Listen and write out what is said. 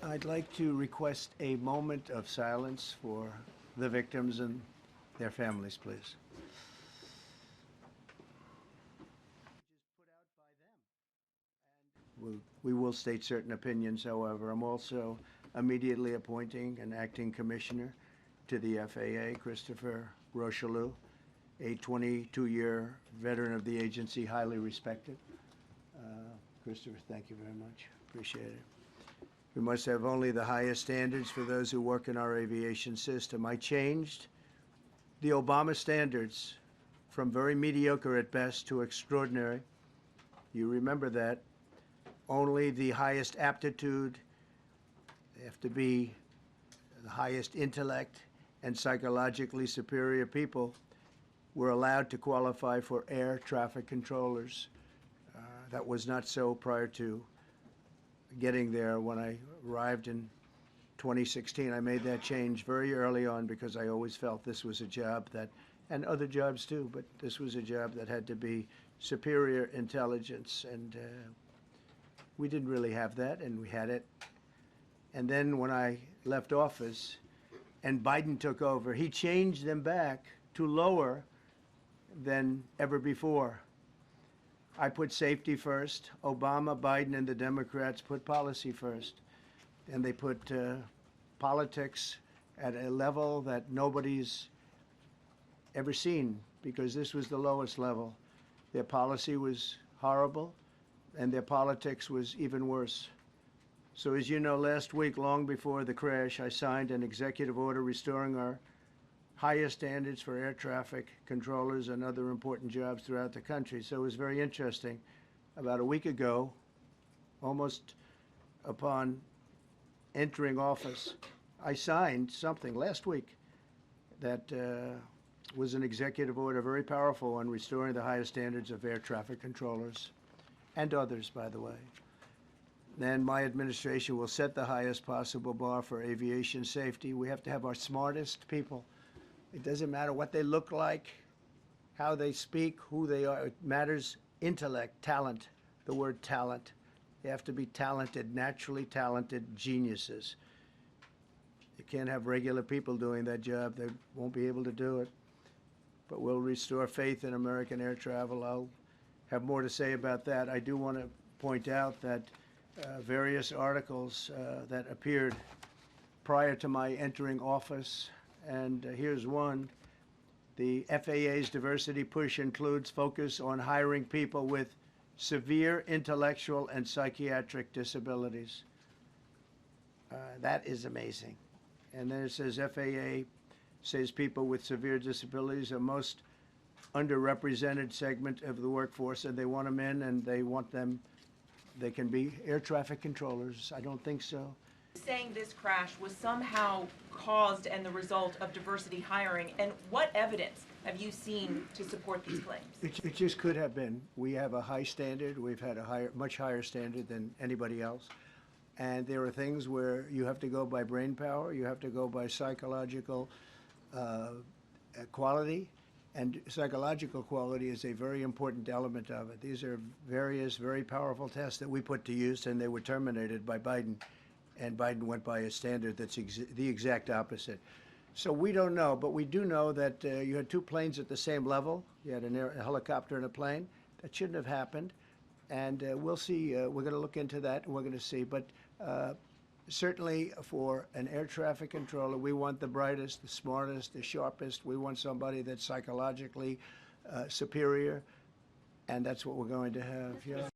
I'd like to request a moment of silence for the victims and their families, please. We will state certain opinions, however. I'm also immediately appointing an acting commissioner to the FAA, Christopher Rocheleau, a 22-year veteran of the agency, highly respected. Christopher, thank you very much. Appreciate it. We must have only the highest standards for those who work in our aviation system. I changed the Obama standards from very mediocre at best to extraordinary. You remember that. Only the highest aptitude, they have to be the highest intellect and psychologically superior people were allowed to qualify for air traffic controllers. That was not so prior to getting there. When I arrived in 2016, I made that change very early on because I always felt this was a job that, and other jobs too, but this was a job that had to be superior intelligence, and we didn't really have that, and we had it. And then when I left office and Biden took over, he changed them back to lower than ever before. I put safety first. Obama, Biden, and the Democrats put policy first. And they put politics at a level that nobody's ever seen, because this was the lowest level. Their policy was horrible, and their politics was even worse. So as you know, last week, long before the crash, I signed an executive order restoring our highest standards for air traffic controllers and other important jobs throughout the country. So it was very interesting. About a week ago, almost upon entering office, I signed something last week that was an executive order, very powerful, on restoring the highest standards of air traffic controllers and others, by the way. Then my administration will set the highest possible bar for aviation safety. We have to have our smartest people. It doesn't matter what they look like, how they speak, who they are. It matters intellect, talent, the word talent. They have to be talented, naturally talented geniuses. You can't have regular people doing that job. They won't be able to do it. But we'll restore faith in American air travel. I'll have more to say about that. I do want to point out that various articles that appeared prior to my entering office, and here's one. The FAA's diversity push includes focus on hiring people with severe intellectual and psychiatric disabilities. That is amazing. And then it says FAA says people with severe disabilities are most underrepresented segment of the workforce, and they want them in, and they want them, they can be air traffic controllers. I don't think so. Saying this crash was somehow caused and the result of diversity hiring, and what evidence have you seen to support these claims? It just could have been. We have a high standard. We've had a much higher standard than anybody else. And there are things where you have to go by brain power, you have to go by psychological quality, and psychological quality is a very important element of it. These are various very powerful tests that we put to use, and they were terminated by Biden. And Biden went by a standard that's the exact opposite. So we don't know, but we do know that you had two planes at the same level. You had a helicopter and a plane. That shouldn't have happened. And we'll see. We're going to look into that, and we're going to see. But certainly for an air traffic controller, we want the brightest, the smartest, the sharpest. We want somebody that's psychologically superior, and that's what we're going to have. Yeah.